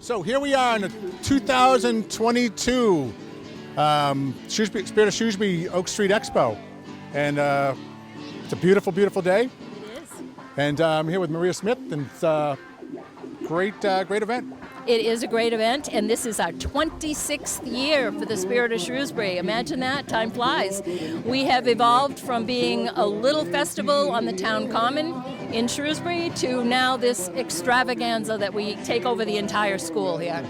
So here we are in the 2022 Shrewsbury, Spirit of Shrewsbury Oak Street Expo. And it's a beautiful, beautiful day. It is. And I'm here with Maria Smith, and it's a great event. It is a great event, and this is our 26th year for the Spirit of Shrewsbury. Imagine that, time flies. We have evolved from being a little festival on the town common in Shrewsbury to now this extravaganza that we take over the entire school here.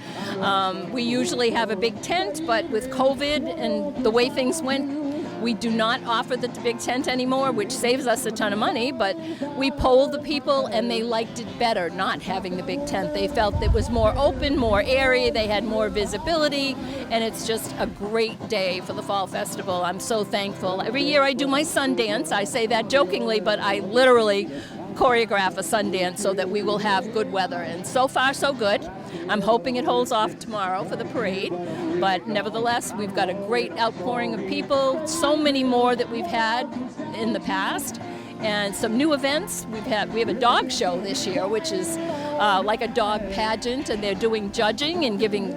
We usually have a big tent, but with COVID and the way things went, we do not offer the big tent anymore, which saves us a ton of money, but we polled the people and they liked it better not having the big tent. They felt it was more open, more airy, they had more visibility, and it's just a great day for the Fall Festival. I'm so thankful. Every year I do my Sundance. I say that jokingly, but I literally choreograph a Sundance so that we will have good weather, and so far so good. I'm hoping it holds off tomorrow for the parade, but nevertheless we've got a great outpouring of people, so many more that we've had in the past, and some new events. We have a dog show this year, which is like a dog pageant, and they're doing judging and giving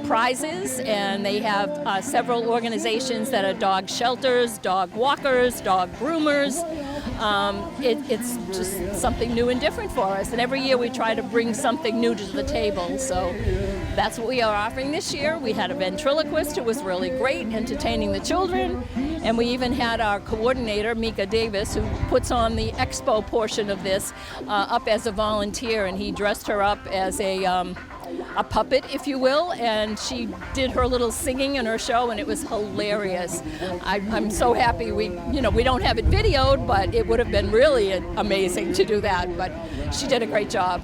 prizes, and they have several organizations that are dog shelters, dog walkers, dog groomers. It's just something new and different for us, and every year we try to bring something new to the table, so that's what we are offering this year. We had a ventriloquist who was really great, entertaining the children, and we even had our coordinator, Mika Davis, who puts on the Expo portion of this, up as a volunteer, and he dressed her up as a puppet, if you will, and she did her little singing in her show, and it was hilarious. I'm so happy we don't have it videoed, but it would have been really amazing to do that, but she did a great job.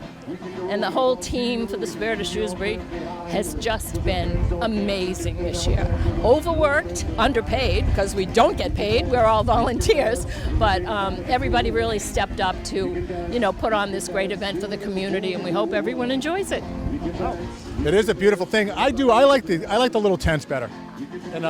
And the whole team for the Spirit of Shrewsbury has just been amazing this year. Overworked, underpaid, because we don't get paid, we're all volunteers, but everybody really stepped up to, put on this great event for the community, and we hope everyone enjoys it. It is a beautiful thing. I like the little tents better. And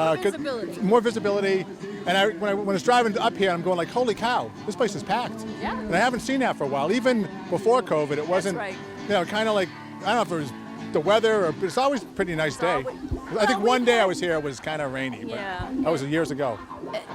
more visibility. And when I was driving up here, I'm going like, holy cow, this place is packed. Yeah. And I haven't seen that for a while. Even before COVID, it wasn't, That's right. Kind of like, I don't know if it was the weather, but it's always a pretty nice day. I think one day I was here, it was kind of rainy, but that was years ago.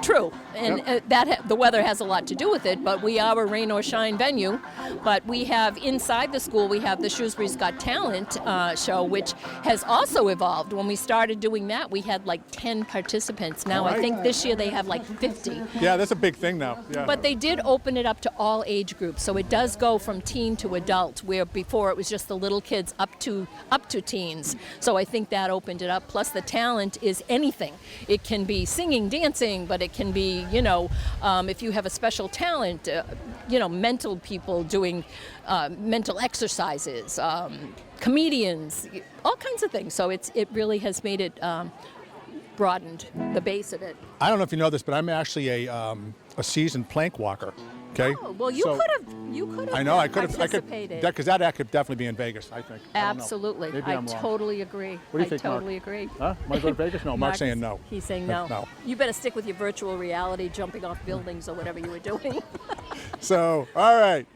True, and the weather has a lot to do with it, but we are a rain or shine venue. But we have inside the school, we have the Shrewsbury's Got Talent show, which has also evolved. When we started doing that, we had like 10 participants. Now I think this year they have like 50. Yeah, that's a big thing now. Yeah. But they did open it up to all age groups, so it does go from teen to adult, where before it was just the little kids up to teens. So I think that opened it up. Plus the talent is anything. It can be singing, dancing, but it can be, if you have a special talent, mental people doing mental exercises, comedians, all kinds of things. So it really has made it broadened the base of it. I don't know if you know this, but I'm actually a seasoned plank walker. Okay. Oh, well, you could have. I know. I could. Participated. Because that could definitely be in Vegas. I think. Absolutely. I totally agree. What do you think, Mark? I totally agree. Huh? Might go to Vegas? No. Mark's saying no. He's saying no. No. You better stick with your virtual reality, jumping off buildings or whatever you were doing. So, all right.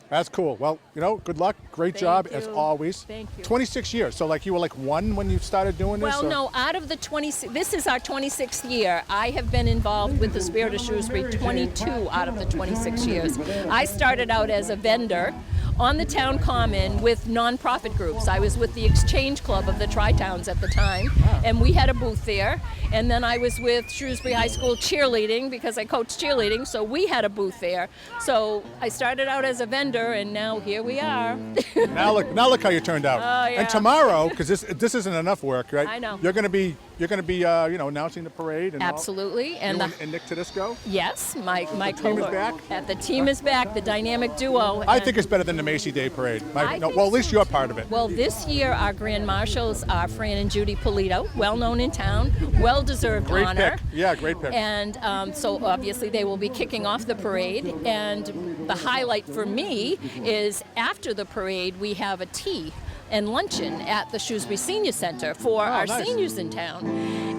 That's cool. Well, good luck. Great job, as always. Thank you. 26 years. So, you were one when you started doing this? Well, no. Out of the 26, this is our 26th year. I have been involved with the Spirit of Shrewsbury 22 out of the 26 years. I started out as a vendor on the town common with nonprofit groups. I was with the Exchange Club of the Tri-Towns at the time, and we had a booth there. And then I was with Shrewsbury High School cheerleading because I coached cheerleading, so we had a booth there. So I started out as a vendor, and now here we are. Now look how you turned out. Oh, yeah. And tomorrow, because this isn't enough work, right? I know. You're going to be announcing the parade and absolutely. And Nick Tedesco. Yes, my team is back. The team is back. The dynamic duo. I think it's better than the Macy Day Parade. At least you're part of it. Well, this year our grand marshals are Fran and Judy Polito, well known in town, well-deserved great honor. Pick. Yeah, great pick. And so obviously they will be kicking off the parade. And the highlight for me is after the parade we have a tea and Luncheon at the Shrewsbury Senior Center for our nice. seniors in town.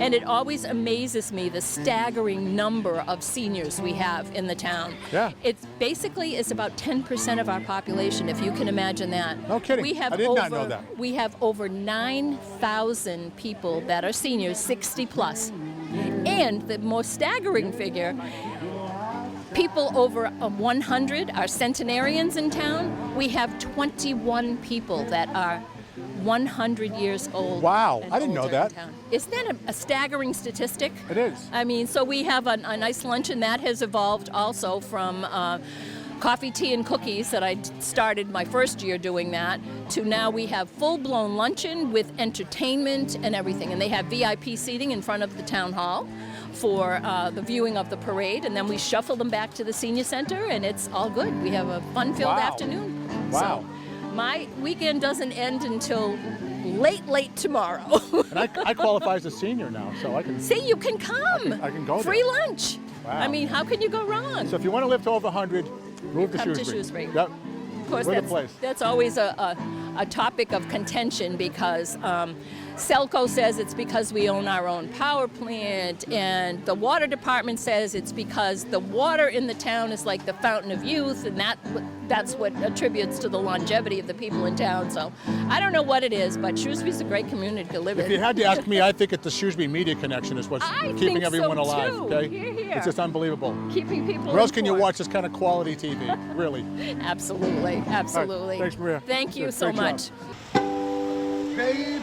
And it always amazes me the staggering number of seniors we have in the town. Yeah. It's basically it's about 10% of our population, if you can imagine that. No kidding. We have I did not know that. We have over 9,000 people that are seniors, 60 plus. And the most staggering figure, people over 100 are centenarians in town. We have 21 people that are 100 years old. Wow, and I didn't know older in that. town. Isn't that a staggering statistic? It is. I mean, so we have a nice luncheon that has evolved also from coffee, tea, and cookies that I started my first year doing that, to now we have full-blown luncheon with entertainment and everything. And they have VIP seating in front of the town hall for the viewing of the parade, and then we shuffle them back to the senior center, and it's all good. We have a fun-filled Wow. afternoon. Wow. So my weekend doesn't end until late tomorrow. And I qualify as a senior now, so I can. See, you can come. I can go Free there. lunch. Wow. I mean, how can you go wrong? So if you want to live to over 100, move to Come to Shrewsbury. Shrewsbury. Yep. Of course, We're the place. that's always a topic of contention because Selco says it's because we own our own power plant, and the water department says it's because the water in the town is like the fountain of youth, and that's what attributes to the longevity of the people in town. So I don't know what it is, but Shrewsbury's a great community to live in. If you had to ask me, I think it's the Shrewsbury media connection is what's I keeping think everyone so, alive. too. Okay, Hear, hear. it's just unbelievable. Keeping people Where else can you informed. watch this kind of quality TV? Really? Absolutely, absolutely. Thanks, Maria. Thank you Great so job. much. Baby,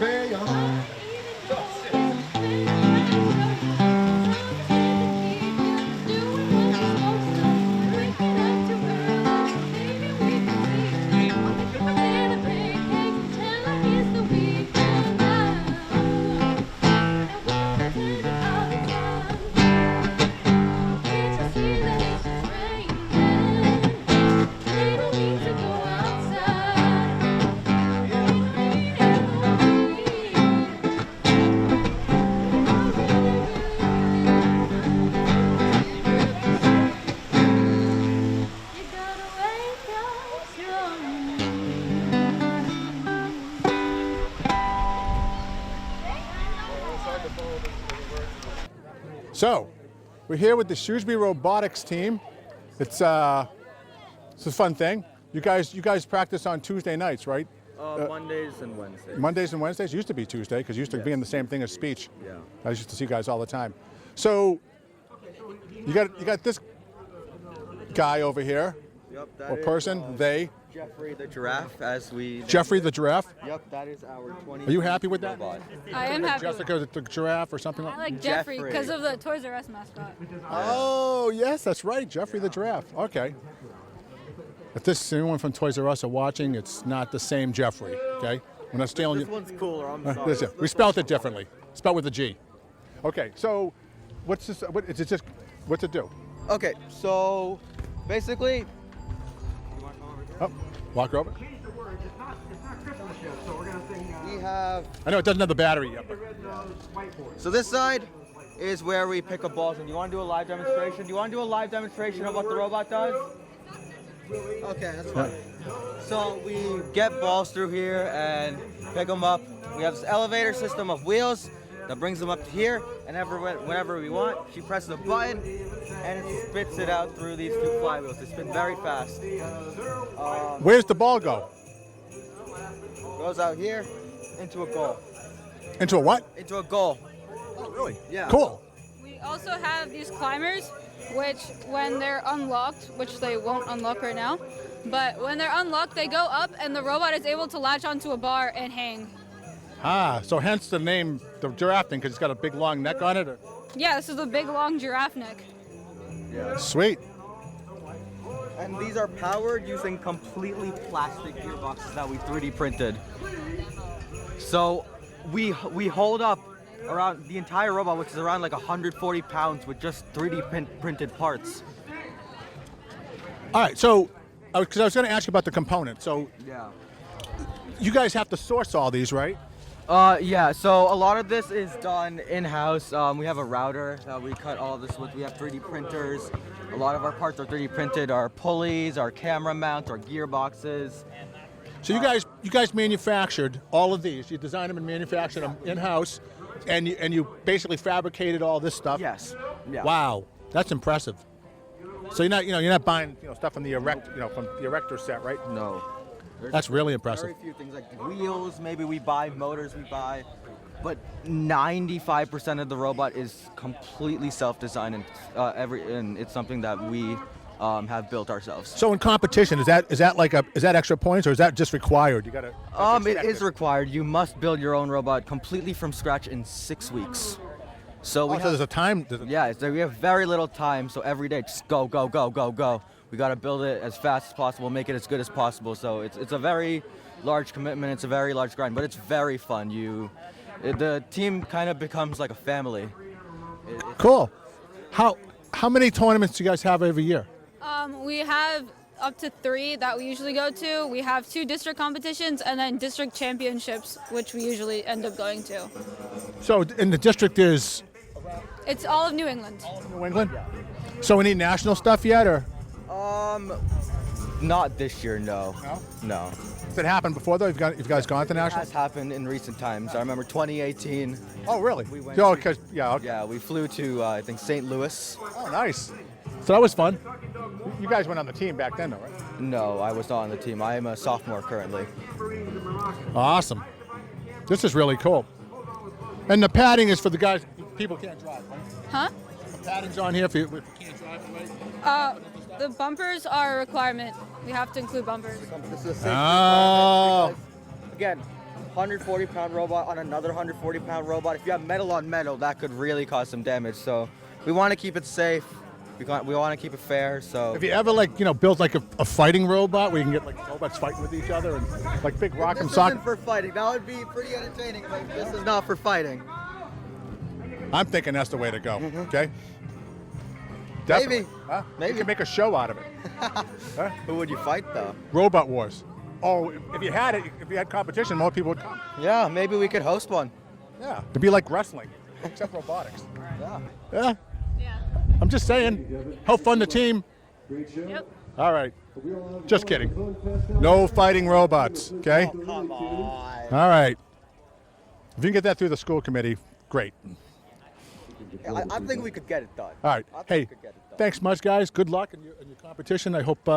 So, we're here with the Shrewsbury Robotics team. It's a fun thing. You guys practice on Tuesday nights, right? Mondays and Wednesdays. Mondays and Wednesdays used to be Tuesday because used to be in the same thing as speech. Yeah. I used to see you guys all the time. So, you got this guy over here, Yep, that or is, person, they. Jeffrey the Giraffe, as we... Jeffrey the Giraffe. Yep, that is our 20... Are you happy with that? robot. I am happy. Jessica the Giraffe or something I like. like Jeffrey Jeffrey. because of the Toys R Us mascot. Oh yes, that's right, Jeffrey the Giraffe. Okay. If anyone from Toys R Us are watching, it's not the same Jeffrey. Okay, we're not stealing This you. one's cooler, I'm sorry. Listen, we spelled it differently. Spelled with a G. Okay, so what's this? What is it? Just what's it do? Okay, so basically... Oh, walk over. We have... I know it doesn't have the battery yet. But So this side is where we pick up balls. And you want to do a live demonstration? Do you want to do a live demonstration of what the robot does? Okay, that's fine. So we get balls through here and pick them up. We have this elevator system of wheels that brings them up to here, and whenever we want, she presses a button and it spits it out through these two flywheels. They spin very fast. where's the ball go? Goes out here into a goal. Into a what? Into a goal. Oh, really? Yeah. Cool. We also have these climbers, which when they're unlocked, which they won't unlock right now, but when they're unlocked, they go up and the robot is able to latch onto a bar and hang. Ah, so hence the name, the giraffe thing, because it's got a big long neck on it. Yeah, this is a big long giraffe neck. Sweet. And these are powered using completely plastic gearboxes that we 3D printed. So we hold up around the entire robot, which is around like 140 pounds, with just 3D printed parts. All right, so because I was going to ask you about the component. So Yeah. you guys have to source all these, right? Yeah, so a lot of this is done in-house. We have a router that we cut all of this with. We have 3D printers. A lot of our parts are 3D printed. Our pulleys, our camera mounts, our gearboxes. So you guys manufactured all of these. You designed them and manufactured them in-house, and you basically fabricated all this stuff. Yes. Yeah. Wow, that's impressive. So you're not buying stuff from the erector set, right? No. That's really impressive. Very few things like wheels, maybe we buy, motors we buy, but 95% of the robot is completely self-designed, and it's something that we have built ourselves. So in competition, is that extra points, or is that just required? You gotta. It is required. You must build your own robot completely from scratch in 6 weeks. So So there's a time. yeah, so we have very little time. So every day, just go, go, go, go, go. We got to build it as fast as possible, make it as good as possible. So it's a very large commitment. It's a very large grind, but it's very fun. The team kind of becomes like a family. Cool. How many tournaments do you guys have every year? We have up to 3 that we usually go to. We have 2 district competitions and then district championships, which we usually end up going to. So in the district is It's all of New England. New England. So any national stuff yet, or? Not this year, no. No. Has it happened before though? You guys gone to It national? has happened in recent times. I remember 2018. Oh really? We went Oh, to- because okay. Yeah, we flew to I think St. Louis. Oh nice. So that was fun. You guys went on the team back then, though, right? No, I was not on the team. I am a sophomore currently. Awesome. This is really cool. And the padding is for the guys. People can't drive, right? Huh? The padding's on here if you can't drive, right? The bumpers are a requirement. We have to include bumpers. This is a safety Oh. requirement because, again, 140-pound robot on another 140-pound robot. If you have metal on metal, that could really cause some damage. So we want to keep it safe. We want to keep it fair. So Have you ever built like a fighting robot where you can get like robots fighting with each other and like big rock and this sock? isn't for fighting. That would be pretty entertaining, but this is not for fighting. I'm thinking that's the way to go. Okay. Maybe. Definitely. Huh? Maybe. You can make a show out of it. Huh? Who would you fight though? Robot Wars. Oh, if you had competition, more people would come. Yeah, maybe we could host one. Yeah. It'd be like wrestling, except robotics. Yeah. Yeah. Yeah. I'm just saying, how fun the team. Yep. All right. Just kidding. No fighting robots, okay? Come on. All right. If you can get that through the school committee, great. I think we could get it done. All right. I think Hey, we could get it done. thanks much, guys. Good luck in your competition. I hope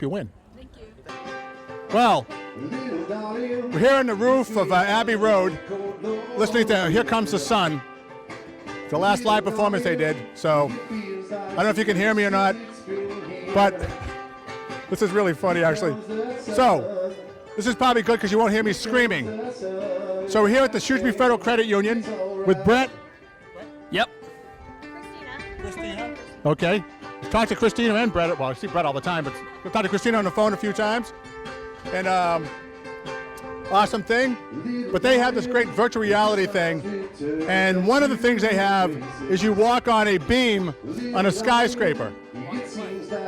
you win. Thank you. Well, we're here on the roof of Abbey Road, listening to Here Comes the Sun, the last live performance they did. So I don't know if you can hear me or not, but this is really funny, actually. So this is probably good because you won't hear me screaming. So we're here at the Shrewsbury Federal Credit Union with Brett. Yep. Christina. Okay. Talked to Christina and Brett. Well, I see Brett all the time, but we've talked to Christina on the phone a few times. And awesome thing. But they have this great virtual reality thing. And one of the things they have is you walk on a beam on a skyscraper.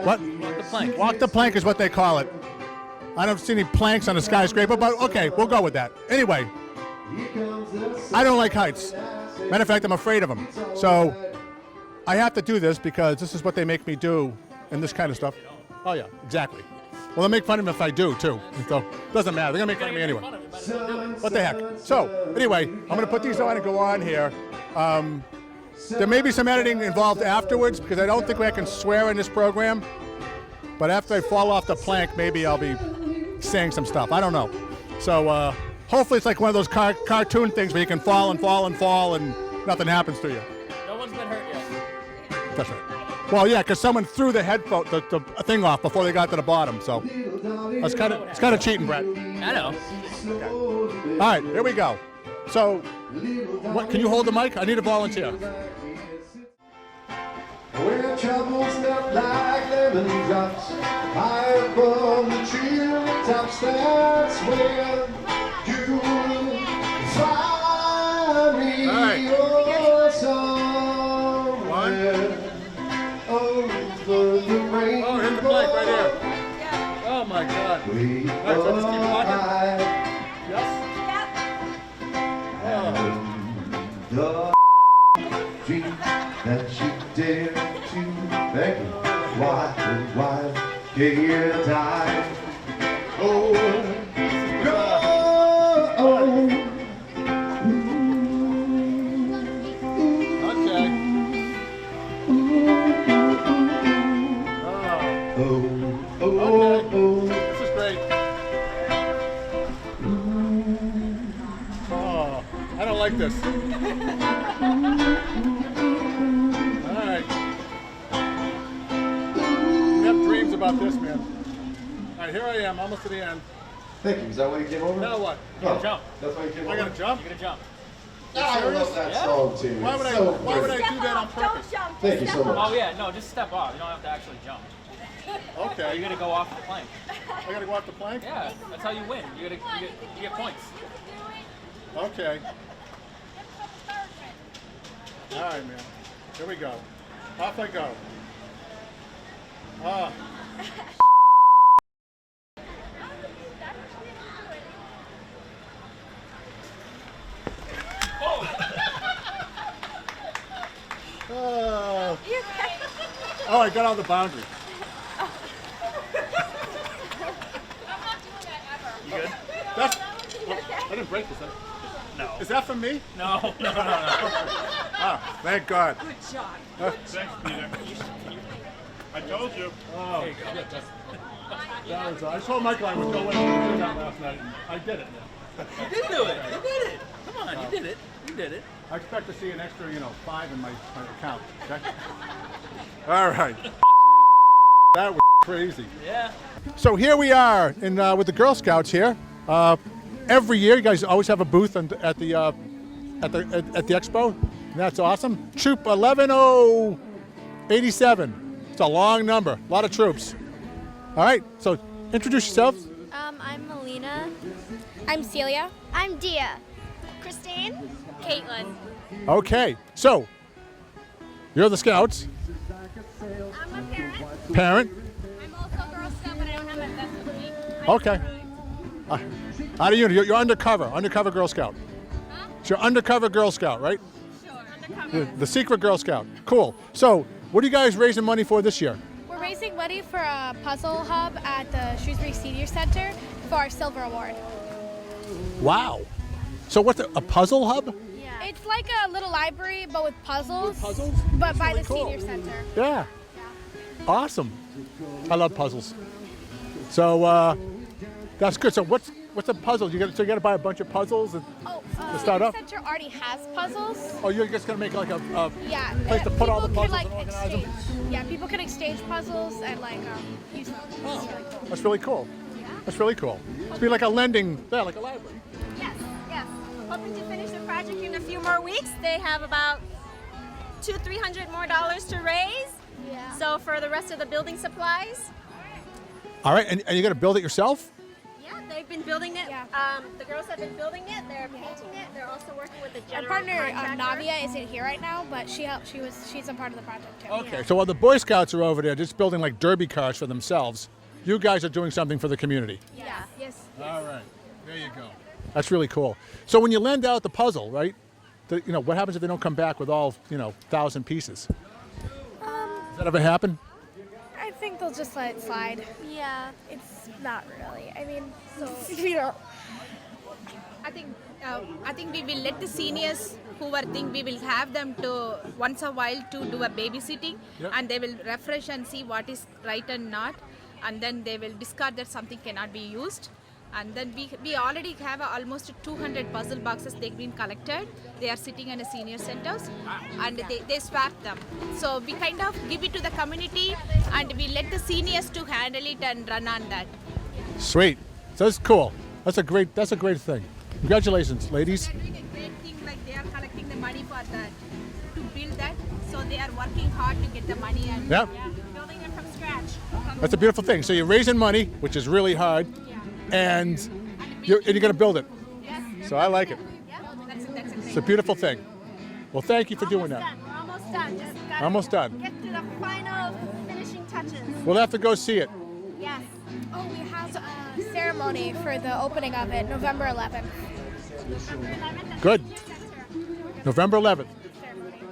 What? Walk the plank. Walk the plank is what they call it. I don't see any planks on a skyscraper, but okay, we'll go with that. Anyway, I don't like heights. Matter of fact, I'm afraid of them. So I have to do this because this is what they make me do and this kind of stuff. Oh, yeah, exactly. Well, they'll make fun of me if I do, too. So it doesn't matter. They're going to make fun of me anyway. What the heck? So, anyway, I'm going to put these on and go on here. There may be some editing involved afterwards because I don't think I can swear in this program. But after I fall off the plank, maybe I'll be saying some stuff. I don't know. So hopefully it's like one of those cartoon things where you can fall and fall and fall and nothing happens to you. No one's been hurt yet. That's right. Well, yeah, because someone threw the headphone, the thing off before they got to the bottom. So it's kind of cheating, Brett. I know. All right, here we go. So, what? Can you hold the mic? I need a volunteer. Where trouble's not like lemon drops high above the treetops, that's where you find me. All right. Oh, somewhere over the rainbow. Oh, here's the plank right here. Oh my God. All right, so just keep walking. Yes. The dream that you dare to beg, why, gay time. Oh, I don't like this. All right. We have dreams about this, man. All right, here I am, almost to the end. Thank you. Is that why you came over? Now what? No. Jump. That's why you came I over? gotta jump? You're gonna jump. I love that song too. Why would It's I? so Why would I great. do that on purpose? Thank you so much. Oh yeah, no, just step off. You don't have to actually jump. Okay. You gotta go off the plank. I gotta go off the plank. Yeah, that's how you win. You get points. Okay. All right, man. Here we go. Off I go. Ah. Oh. Oh, I got on the boundary. You good? That's. I didn't break this. No. Is that for me? No. Ah, thank God. Good job. Thanks, Peter. I told you. Oh, that was, I told Michael I would go in and do that last night. I did it. You did do it. You did it. Come on, you did it. You did it. I expect to see an extra, 5 in my account. Okay? All right. That was crazy. Yeah. So here we are in with the Girl Scouts here. Every year, you guys always have a booth at the Expo. And that's awesome. Troop 11087. It's a long number. A lot of troops. All right. So introduce yourself. I'm Melina. I'm Celia. I'm Dia. Christine. Caitlin. Okay. So you're the Scouts. I'm a parent. Parent. I'm also a Girl Scout, but I don't have my vest with me. Okay. How do you? You're undercover Girl Scout. Huh? So you're undercover Girl Scout, right? Sure. Undercover. The secret Girl Scout. Cool. So what are you guys raising money for this year? We're raising money for a puzzle hub at the Shrewsbury Senior Center for our Silver Award. Wow. So what's a puzzle hub? Yeah. It's like a little library, but with puzzles. With puzzles? But That's by really the cool. Senior Center. Yeah. Awesome. I love puzzles. So that's good. So what's a puzzle? You got to buy a bunch of puzzles and to start Senior up. Center already has puzzles. Oh, you're just gonna make like a Yeah. place to put all the people puzzles can, and organize them. exchange. Yeah, people can exchange puzzles and use them. Oh, It's really cool. that's really cool. That's really cool. It's be like a lending, yeah, like a library. Yes, yes. Hoping to finish the project in a few more weeks. They have about $200-300 more to raise. Yeah. So for the rest of the building supplies. All right, and you're gonna build it yourself? Yeah, they've been building it. Yeah. The girls have been building it. They're painting it. They're also working with the Our general partner contractor. Navia isn't here right now, but she's a part of the project too. Okay, so while the Boy Scouts are over there just building like derby cars for themselves, you guys are doing something for the community. Yeah. Yes. All right, there you go. That's really cool. So when you lend out the puzzle, right? What happens if they don't come back with all 1,000 pieces? Does that ever happen? I think they'll just let it slide. Yeah. It's not really. I mean, I think we will let the seniors who are think we will have them to once a while to do a babysitting, Yep. and they will refresh and see what is right and not, and then they will discard that something cannot be used. And then we already have almost 200 puzzle boxes they've been collected. They are sitting in a senior centers, and they swap them. So we kind of give it to the community, and we let the seniors to handle it and run on that. Sweet. So that's cool. That's a great thing. Congratulations, ladies. They are doing a great thing, like they are collecting the money for that, to build that. So they are working hard to get the money and Yep. Building it from scratch. That's a beautiful thing. So you're raising money, which is really hard, and you're going to build it. So I like it. It's a beautiful thing. Well, thank you for doing that. We're almost done. Just gotta Almost done. Get to the final finishing touches. We'll have to go see it. Yes. oh, we have a ceremony for the opening of it, November 11th. Good. November 11th.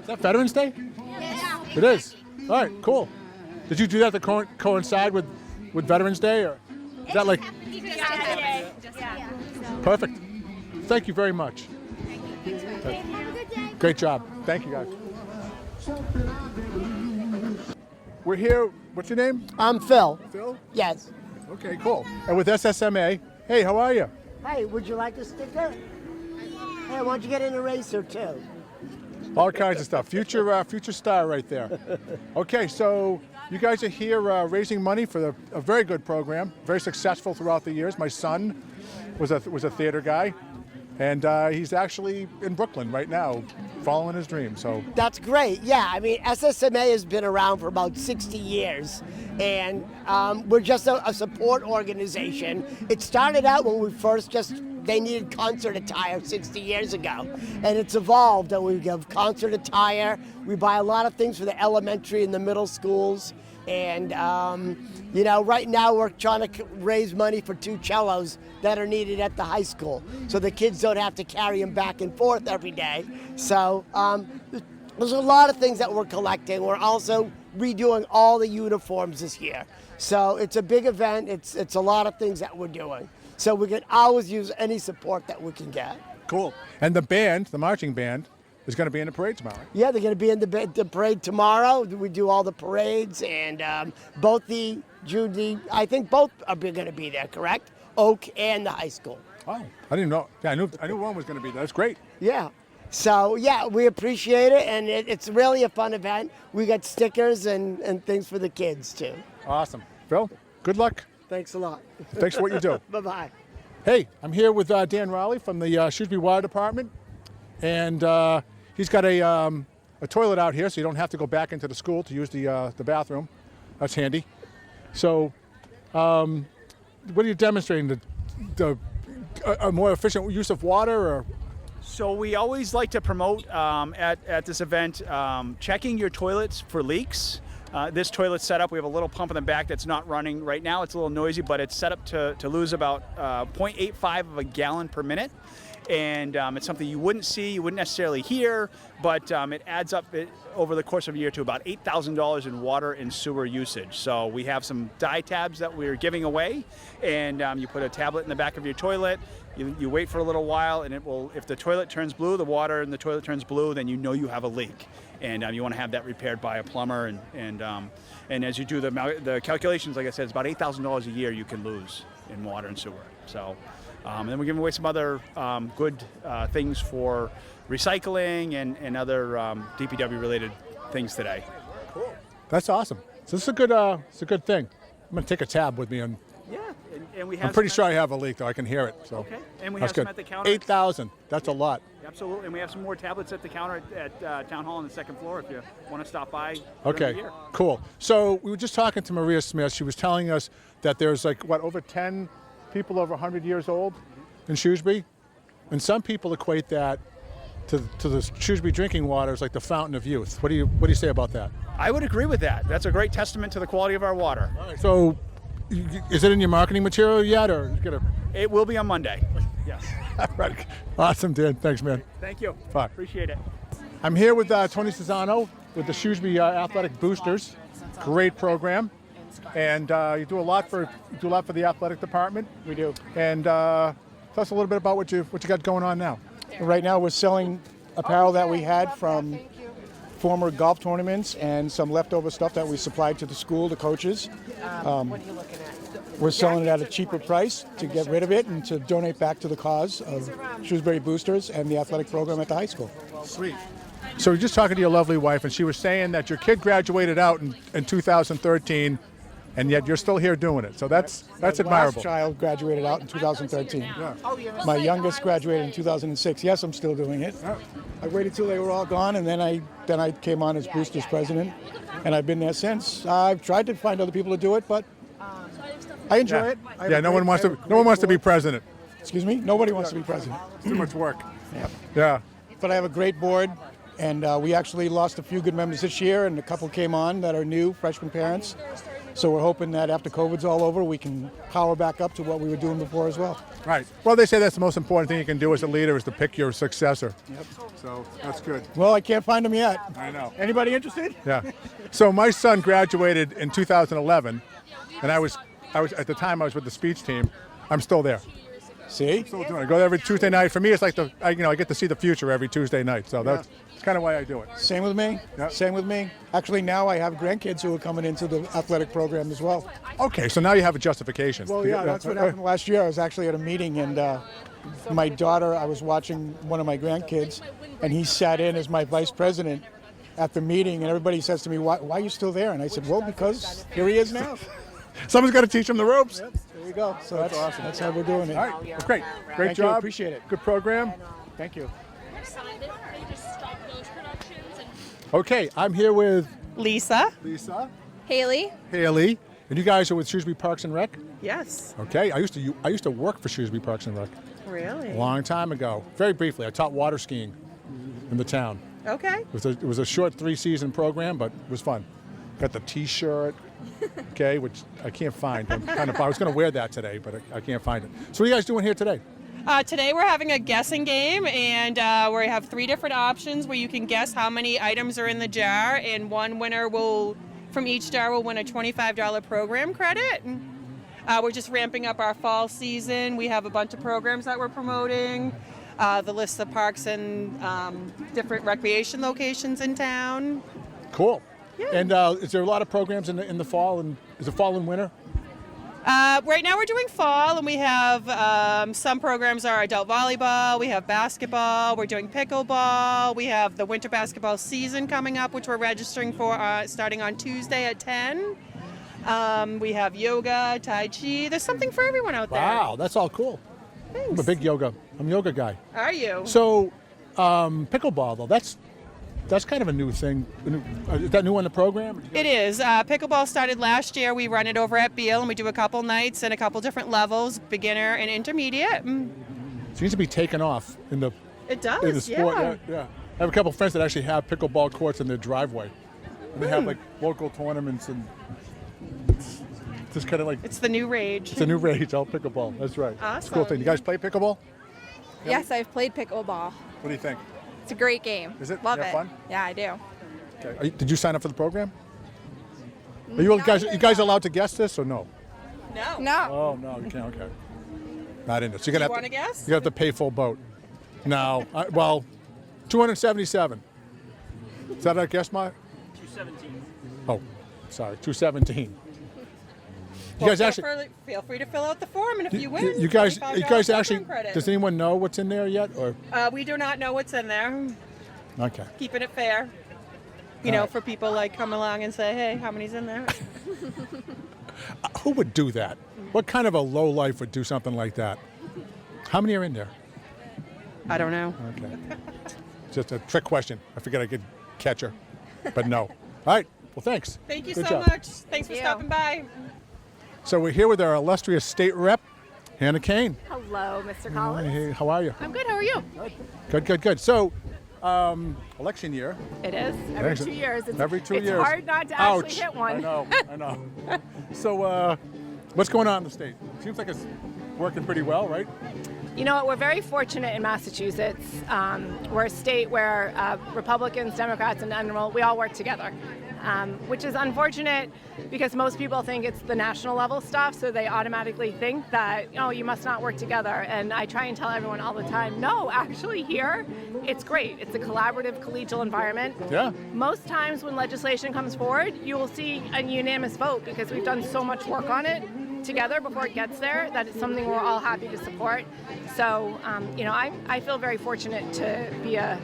Is that Veterans Day? Yes. It is. All right, cool. Did you do that to coincide with Veterans Day, or is that like perfect? Thank you very much. Great job. Thank you, guys. We're here. What's your name? I'm Phil. Phil. Yes. Okay, cool. And with SSMA. Hey, how are you? Hey, would you like a sticker? Hey, why don't you get in a racer too? All kinds of stuff. Future star right there. Okay, so you guys are here raising money for a very good program, very successful throughout the years. My son was a theater guy, and he's actually in Brooklyn right now, following his dream. So That's great. Yeah, I mean, SSMA has been around for about 60 years, and we're just a support organization. It started out when we first they needed concert attire 60 years ago, and it's evolved, and we give concert attire. We buy a lot of things for the elementary and the middle schools, and right now we're trying to raise money for 2 cellos that are needed at the high school, so the kids don't have to carry them back and forth every day. So there's a lot of things that we're collecting. We're also redoing all the uniforms this year. So it's a big event. It's a lot of things that we're doing. So we can always use any support that we can get. cool. And the band, the marching band, is going to be in the parade tomorrow. Yeah, they're going to be in the parade tomorrow. We do all the parades, and I think both are going to be there, correct? Oak and the high school. Oh, I didn't know. Yeah, I knew one was going to be there. That's great. Yeah. So, yeah, we appreciate it, and it's really a fun event. We got stickers and things for the kids, too. Awesome. Phil, good luck. Thanks a lot. Thanks for what you do. Bye-bye. Hey, I'm here with Dan Rowley from the Shrewsbury Water Department, and he's got a toilet out here, so you don't have to go back into the school to use the bathroom. That's handy. So, what are you demonstrating? A more efficient use of water, or? So we always like to promote at this event checking your toilets for leaks. This toilet setup, we have a little pump in the back that's not running right now. It's a little noisy, but it's set up to lose about 0.85 of a gallon per minute. And it's something you wouldn't see, you wouldn't necessarily hear, but it adds up over the course of a year to about $8,000 in water and sewer usage. So we have some dye tabs that we're giving away, and you put a tablet in the back of your toilet. You wait for a little while, and it will. If the toilet turns blue, the water in the toilet turns blue, then you know you have a leak, and you want to have that repaired by a plumber. And as you do the calculations, like I said, it's about $8,000 a year you can lose in water and sewer. So. And then we're giving away some other good things for recycling and other DPW-related things today. Cool. That's awesome. So this is a good thing. I'm going to take a tab with me, and yeah, and we have. I'm pretty sure I have a leak, though. I can hear it. So okay, and we that's have some good. at the counter. 8,000. That's a lot. Absolutely, and we have some more tablets at the counter at Town Hall on the second floor if you want to stop by. Okay, cool. So we were just talking to Maria Smith. She was telling us that there's over 10 people over 100 years old in Shrewsbury, and some people equate that to the Shrewsbury drinking water as like the fountain of youth. What do you say about that? I would agree with that. That's a great testament to the quality of our water. All right, so is it in your marketing material yet, or is it gonna? It will be on Monday. Yes. All right. Awesome, Dan. Thanks, man. Thank you. Bye. Appreciate it. I'm here with Tony Cesano with the Shrewsbury Athletic Boosters. Great program. And you do a lot for the athletic department. We do. And tell us a little bit about what you got going on now. Right now we're selling apparel that we had from former golf tournaments and some leftover stuff that we supplied to the school, the coaches. What are you looking at? We're selling it at a cheaper price to get rid of it and to donate back to the cause of Shrewsbury Boosters and the athletic program at the high school. Sweet. So we're just talking to your lovely wife, and she was saying that your kid graduated out in 2013, and yet you're still here doing it. So that's admirable. My last child graduated out in 2013. Yeah. My youngest graduated in 2006. Yes, I'm still doing it. Yeah. I waited till they were all gone, and then I came on as Boosters president, and I've been there since. I've tried to find other people to do it, but I enjoy it. No one wants to be president. Excuse me? Nobody wants to be president. It's too much work. Yep. Yeah. But I have a great board, and we actually lost a few good members this year, and a couple came on that are new, freshman parents. So we're hoping that after COVID's all over, we can power back up to what we were doing before as well. Right. Well, they say that's the most important thing you can do as a leader is to pick your successor. Yep. So that's good. Well, I can't find them yet. I know. Anybody interested? Yeah. So my son graduated in 2011, and I was at the time I was with the speech team. I'm still there. See? Still doing it. I go there every Tuesday night. For me, it's like I get to see the future every Tuesday night. So that's kind of why I do it. Same with me. Yeah. Same with me. Actually, now I have grandkids who are coming into the athletic program as well. Okay, so now you have a justification. Well, yeah, that's what happened last year. I was actually at a meeting, and my daughter, I was watching one of my grandkids, and he sat in as my vice president at the meeting, and everybody says to me, why are you still there? And I said, well, because here he is now. Someone's got to teach him the ropes. Yep, there we go. So that's awesome. That's how we're doing it. All right, well, great Thank job. You. Appreciate it. Good program. Thank you. Okay, I'm here with Lisa. Haley. Haley, and you guys are with Shrewsbury Parks and Rec. Yes. Okay, I used to work for Shrewsbury Parks and Rec. Really? A long time ago. Very briefly, I taught water skiing in the town. Okay. It was a short 3-season program, but it was fun. Got the T-shirt, okay, which I can't find. I was going to wear that today, but I can't find it. So what are you guys doing here today? Today we're having a guessing game, and we have 3 different options where you can guess how many items are in the jar, and one winner from each jar will win a $25 program credit. We're just ramping up our fall season. We have a bunch of programs that we're promoting. The list of parks and different recreation locations in town. Cool. Yeah. And is there a lot of programs in the fall? And is it fall and winter? Right now we're doing fall, and we have some programs are adult volleyball, we have basketball, we're doing pickleball, we have the winter basketball season coming up, which we're registering for starting on Tuesday at 10. We have yoga, tai chi. There's something for everyone out there. Wow, that's all cool. Thanks. I'm a yoga guy. Are you? So, pickleball though, that's kind of a new thing. Is that new on the program? It is. Pickleball started last year. We run it over at Beale, and we do a couple nights and a couple different levels, beginner and intermediate. Seems to be taking off in the sport. Yeah. I have a couple of friends that actually have pickleball courts in their driveway. And they have like local tournaments, and it's just kind of like it's the new rage. It's a new rage. All pickleball. That's right. Awesome. It's a cool thing. You guys play pickleball? Yes, I've played pickleball. What do you think? It's a great game. Is it? Love You have it. fun? Yeah, I do. Okay. Did you sign up for the program? Are you guys allowed to guess this or no? No. No. Oh no, you can't. Okay. Not in it. So you're Do you gonna want to guess? You have to pay full boat. No. Well, 277. Is that a guess, Mark? 217. Oh, sorry, 217. Well, feel free to fill out the form, and if you win, You guys $25 actually. program credit. Does anyone know what's in there yet, or? We do not know what's in there. Okay. Keeping it fair. For people like come along and say, hey, how many's in there? Who would do that? What kind of a low life would do something like that? How many are in there? I don't know. Okay. Just a trick question. I figured I could catch her, but no. All right. Well, thanks. Thank you Good so job. much. Thanks for stopping by. So we're here with our illustrious state rep, Hannah Kane. Hello, Mr. Collins. Hey, how are you? I'm good. How are you? Good. So, election year. It is. Every Excellent. 2 years. Every 2 years. It's hard not to Ouch. actually hit one. I know. So, what's going on in the state? Seems like it's working pretty well, right? You know what? We're very fortunate in Massachusetts. We're a state where Republicans, Democrats, and we all work together, which is unfortunate because most people think it's the national level stuff, so they automatically think that, you must not work together. And I try and tell everyone all the time, no, actually here, it's great. It's a collaborative, collegial environment. Yeah. Most times when legislation comes forward, you will see a unanimous vote because we've done so much work on it together before it gets there that it's something we're all happy to support. So, I feel very fortunate to be a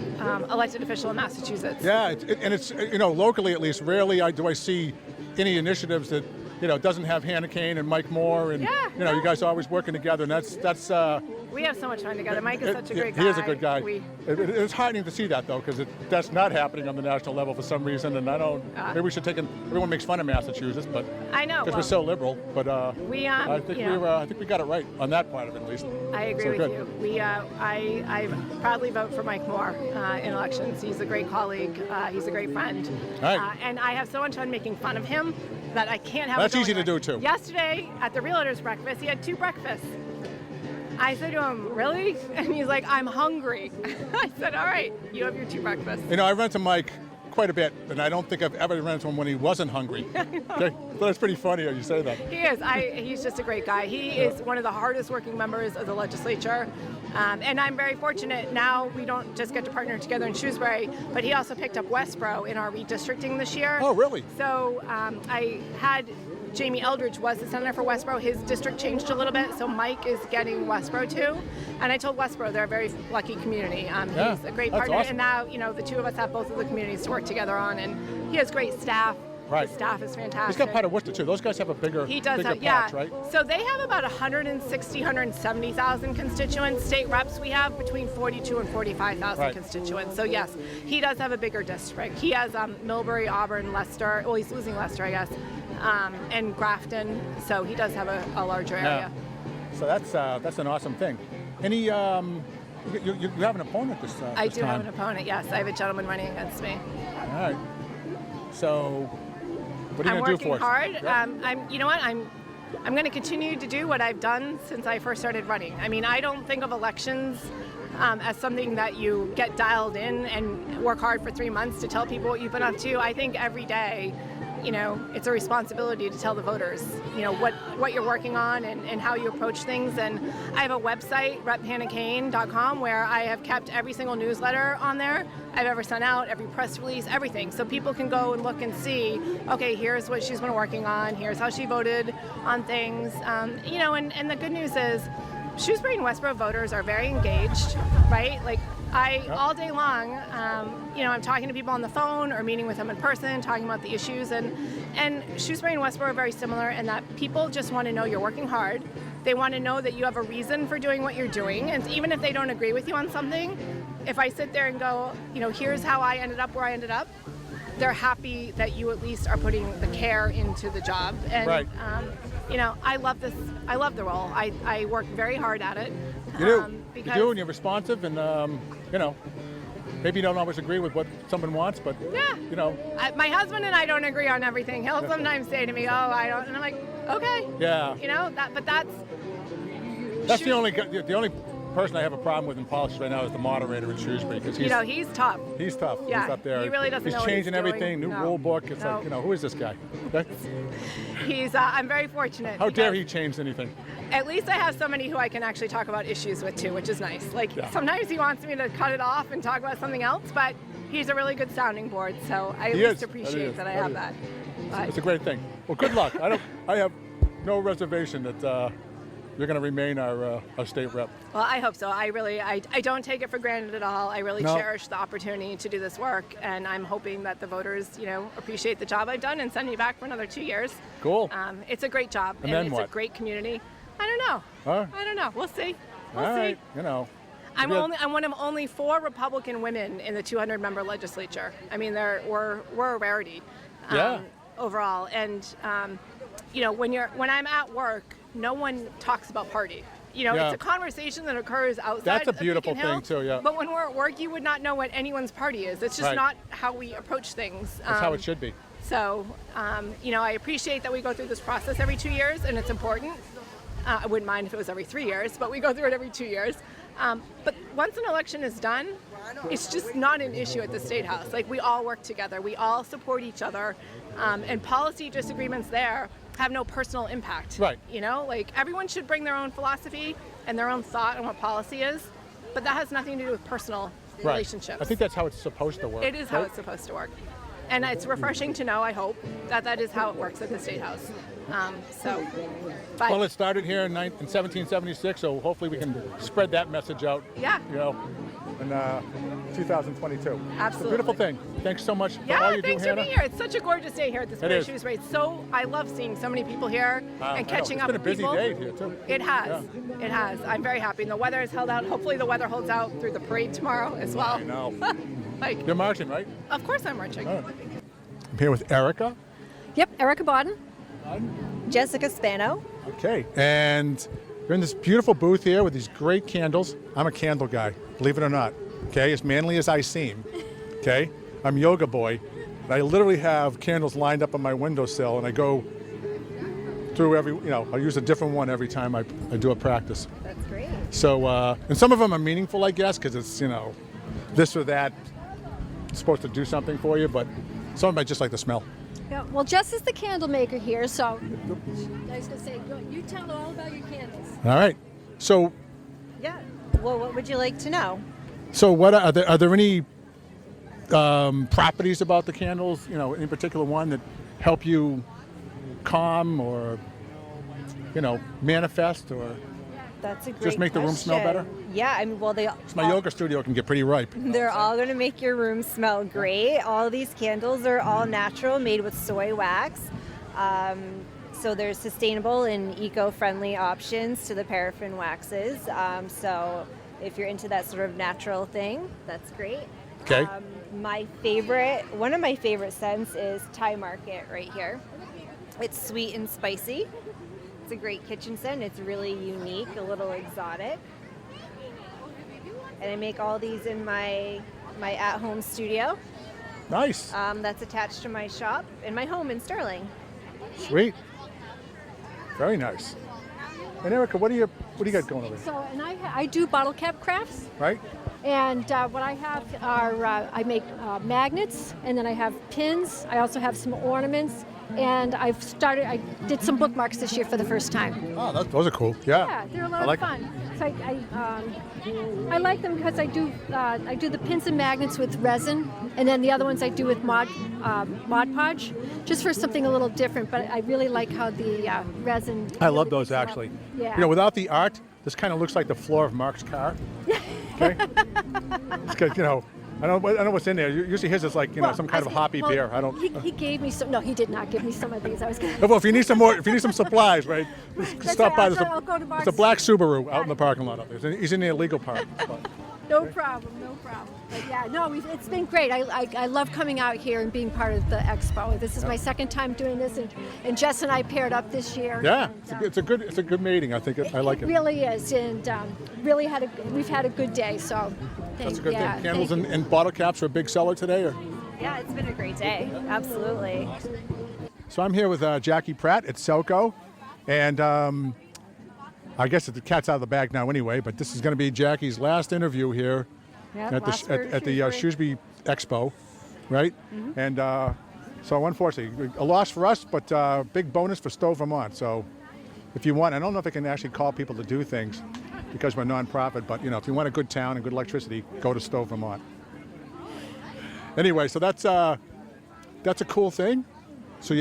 elected official in Massachusetts. Yeah, it's locally at least, rarely do I see any initiatives that doesn't have Hannah Kane and Mike Moore, and you guys are always working together, and that's. We have so much fun together. Mike is such a great guy. He is a good guy. It's heartening to see that though, because that's not happening on the national level for some reason, and I don't. Maybe we should everyone makes fun of Massachusetts, but I know because we're so liberal, but I think we got it right on that part of it at least. I agree with you. I proudly vote for Mike Moore in elections. He's a great colleague. He's a great friend. Right. And I have so much fun making fun of him that I can't have. That's easy to do too. Yesterday at the Realtors breakfast, he had 2 breakfasts. I said to him, really? And he's like, I'm hungry. I said, all right, you have your 2 breakfasts. I run to Mike quite a bit, and I don't think I've ever run into him when he wasn't hungry. Okay? So that's pretty funny how you say that. He is. He's just a great guy. He is one of the hardest working members of the legislature. And I'm very fortunate now we don't just get to partner together in Shrewsbury, but he also picked up Westboro in our redistricting this year. Oh, really? So I had Jamie Eldridge was the senator for Westboro. His district changed a little bit, so Mike is getting Westboro too. And I told Westboro they're a very lucky community. He's a great partner, awesome. and now the two of us have both of the communities to work together on, and he has great staff. Right. His staff is fantastic. He's got part of Worcester too. Those guys have a bigger, He does bigger have, patch, yeah. right? So they have about 160, 170,000 constituents. State reps, we have between 42 and 45,000 Right. constituents. So yes, he does have a bigger district. He has Millbury, Auburn, Leicester. Well, he's losing Leicester, I guess, and Grafton. So he does have a larger area. So that's an awesome thing. Any you have an opponent this time? I do have an opponent. Yes, I have a gentleman running against me. All right. So what are you I'm going to do working for us? hard. Yeah. I'm going to continue to do what I've done since I first started running. I mean, I don't think of elections as something that you get dialed in and work hard for 3 months to tell people what you've been up to. I think every day, it's a responsibility to tell the voters, what you're working on and how you approach things. And I have a website, rephannahkane.com, where I have kept every single newsletter on there I've ever sent out, every press release, everything. So people can go and look and see, okay, here's what she's been working on, here's how she voted on things. And the good news is Shrewsbury and Westboro voters are very engaged, right? Like, all day long, I'm talking to people on the phone or meeting with them in person, talking about the issues. And Shrewsbury and Westboro are very similar in that people just want to know you're working hard. They want to know that you have a reason for doing what you're doing. And even if they don't agree with you on something, if I sit there and go, here's how I ended up where I ended up, they're happy that you at least are putting the care into the job. And, right. I love this. I love the role. I work very hard at it. You do. You do, and you're responsive, and maybe you don't always agree with what someone wants, but my husband and I don't agree on everything. He'll sometimes say to me, "Oh, I don't," and I'm like, "Okay." Yeah. That's the only person I have a problem with in politics right now is the moderator in Shrewsbury, because he's tough. He's tough. Yeah, he's up there. he really doesn't know what he's changing doing. everything, new rule book. It's like, who is this guy? Okay? I'm very fortunate. How dare he change anything? At least I have somebody who I can actually talk about issues with too, which is nice. Sometimes he wants me to cut it off and talk about something else, but he's a really good sounding board, so I at least appreciate that I have that. It's a great thing. Well, good luck. I have no reservation that you're going to remain our state rep. Well, I hope so. I don't take it for granted at all. I really cherish the opportunity to do this work, and I'm hoping that the voters, appreciate the job I've done and send me back for another 2 years. Cool. It's a great job, and then it's what? a great community. I don't know. Huh? I don't know. We'll see. All right. I'm one of only 4 Republican women in the 200-member legislature. I mean, we're a rarity. Overall, and when I'm at work, no one talks about party. It's a conversation that occurs outside. That's a beautiful Beacon Hill, thing too. Yeah. But when we're at work, you would not know what anyone's party is. It's just not how we approach things. That's how it should be. So, I appreciate that we go through this process every 2 years, and it's important. I wouldn't mind if it was every 3 years, but we go through it every 2 years. But once an election is done, it's just not an issue at the State House. Like, we all work together. We all support each other. And policy disagreements there have no personal impact. Right. Everyone should bring their own philosophy and their own thought on what policy is, but that has nothing to do with personal relationships. I think that's how it's supposed to work. It is how it's supposed to work. And it's refreshing to know, I hope, that is how it works at the State House. Well, it started here in 1776, so hopefully we can spread that message out. Yeah. In 2022. Absolutely. It's a beautiful thing. Thanks so much for all you do, thanks Hannah. for being here. It's such a gorgeous day here at the Spirit of Shrewsbury. I love seeing so many people here and catching up with people. It's been a busy day here, too. It has. Yeah. It has. I'm very happy. And the weather has held out. Hopefully the weather holds out through the parade tomorrow as well. I know. You're marching, right? Of course I'm marching. Oh. I'm here with Erica. Yep, Erica Bodden. Jessica Spano. Okay. And you're in this beautiful booth here with these great candles. I'm a candle guy, believe it or not. Okay, as manly as I seem. Okay, I'm yoga boy. And I literally have candles lined up on my windowsill, and I go through I use a different one every time I do a practice. That's great. So, and some of them are meaningful, I guess, because it's, this or that supposed to do something for you, but some might just like the smell. Yeah, well, Jess is the candle maker here, so I was going to say, you tell all about your candles. All right. So Yeah. Well, what would you like to know? what are there any properties about the candles? You know, in particular, one that help you calm or manifest or That's a great just make the room smell better? Yeah, I mean, well, My yoga studio can get pretty ripe. they're all going to make your room smell great. All these candles are all natural, made with soy wax. So there's sustainable and eco-friendly options to the paraffin waxes. So if you're into that sort of natural thing, that's great. Okay. One of my favorite scents is Thai Market right here. It's sweet and spicy. It's a great kitchen scent. It's really unique, a little exotic. And I make all these in my at-home studio. Nice. That's attached to my shop in my home in Sterling. Sweet. Very nice. And Erica, what do you got going over here? So, and I do bottle cap crafts. Right? And what I have are, I make magnets, and then I have pins. I also have some ornaments. And I did some bookmarks this year for the first time. Oh, those are cool. Yeah. Yeah, they're a lot of fun. So I like them because I do the pins and magnets with resin, and then the other ones I do with Mod Podge, just for something a little different. But I really like how the resin. I love those actually. Yeah. Without the art, this kind of looks like the floor of Mark's car. Okay. It's good, I don't know what's in there. Usually his is like some kind of hoppy beer. I don't. He gave me some. No, he did not give me some of these. I was going. Well, if you need some supplies, right? Stop by. I'll go to Mark's. It's a black Subaru out in the parking lot up there. He's in the illegal part. No problem. But yeah, no, it's been great. I love coming out here and being part of the Expo. This is my second time doing this, and Jess and I paired up this year. Yeah, it's a good meeting. I think I like it. It really is, and we've had a good day. So that's a good thing. Candles and bottle caps are a big seller today, or? Yeah, it's been a great day. Absolutely. So I'm here with Jackie Pratt at Selco, and I guess the cat's out of the bag now anyway, but this is going to be Jackie's last interview here at the Shrewsbury Expo, right? Mm-hmm. And so unfortunately, a loss for us, but big bonus for Stowe, Vermont. So if you want, I don't know if I can actually call people to do things because we're a nonprofit, but if you want a good town and good electricity, go to Stowe, Vermont. Anyway, so that's a cool thing. So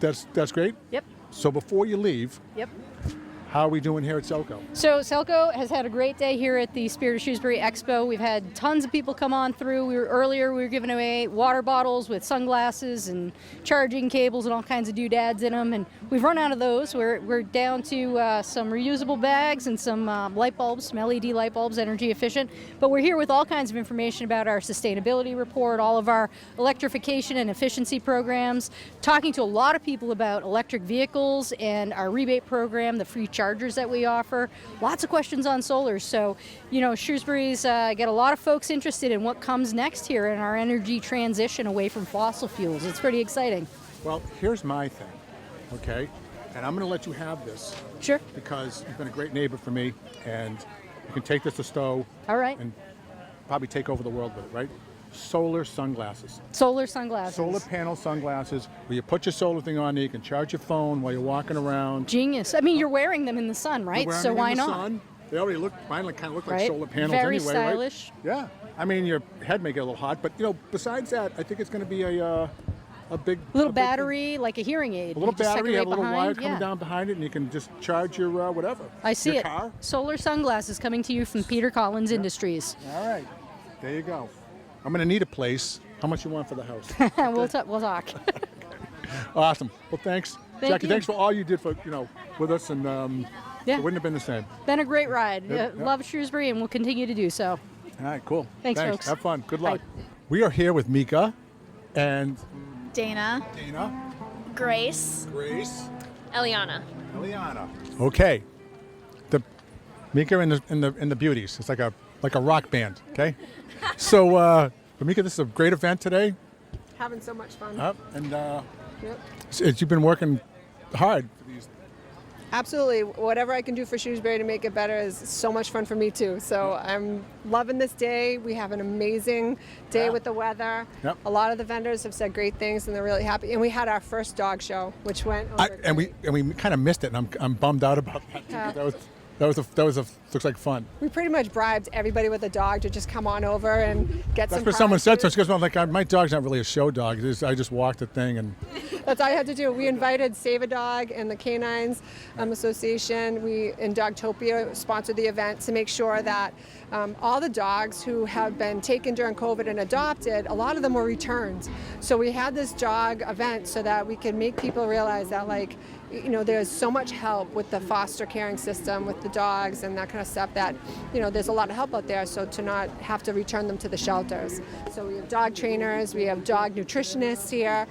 that's great. Yep. So before you leave, Yep. how are we doing here at Selco? So Selco has had a great day here at the Spirit of Shrewsbury Expo. We've had tons of people come on through. We were giving away water bottles with sunglasses and charging cables and all kinds of doodads in them, and we've run out of those. We're down to some reusable bags and some light bulbs, some LED light bulbs, energy efficient. But we're here with all kinds of information about our sustainability report, all of our electrification and efficiency programs, talking to a lot of people about electric vehicles and our rebate program, the free chargers that we offer. Lots of questions on solar. So, Shrewsbury's get a lot of folks interested in what comes next here in our energy transition away from fossil fuels. It's pretty exciting. Well, here's my thing, okay? And I'm going to let you have this. Sure. Because you've been a great neighbor for me, and you can take this to Stowe. All right. And probably take over the world with it, right? Solar sunglasses. Solar sunglasses. Solar panel sunglasses where you put your solar thing on there, you can charge your phone while you're walking around. Genius. I mean, you're wearing them in the sun, right? So why not? Sun. They already kind of look right? like solar panels Very anyway, stylish. Right? Yeah. I mean, your head may get a little hot, but besides that, I think it's going to be a big little battery, like a hearing aid. A little battery, right a little wire coming yeah. down behind it, and you can just charge your whatever. I see your it. Car. Solar sunglasses coming to you from Peter Collins Industries. All right. There you go. I'm going to need a place. How much you want for the house? We'll talk. Awesome. Well, thanks, Jackie. You. Thanks for all you did for with us, and yeah. it wouldn't have been the same. Been a great ride. Yep. Love Shrewsbury, and we'll continue to do so. All right, cool. Thanks, folks. Have fun. Good luck. Bye. We are here with Mika and Dana. Grace. Eliana. Okay. The Mika and the Beauties. It's like a rock band. Okay. So, Mika, this is a great event today. Having so much fun. And Yep. you've been working hard for these Absolutely. Whatever I can do for Shrewsbury to make it better is so much fun for me too. So I'm loving this day. We have an amazing day with the weather. Yep. A lot of the vendors have said great things and they're really happy. And we had our first dog show, which went over And we kind of missed it, and I'm bummed out about that. Yeah. That was looks like fun. We pretty much bribed everybody with a dog to just come on over and get That's some what someone said to prizes. us. She goes, well, like, my dog's not really a show dog. I just walked the thing, and That's all I had to do. We invited Save a Dog and the Canines Association. We in Dogtopia sponsored the event to make sure that all the dogs who have been taken during COVID and adopted, a lot of them were returned. So we had this dog event so that we could make people realize that, like, you know, there's so much help with the foster caring system with the dogs and that kind of stuff that, you know, there's a lot of help out there, so to not have to return them to the shelters. So we have dog trainers, we have dog nutritionists here,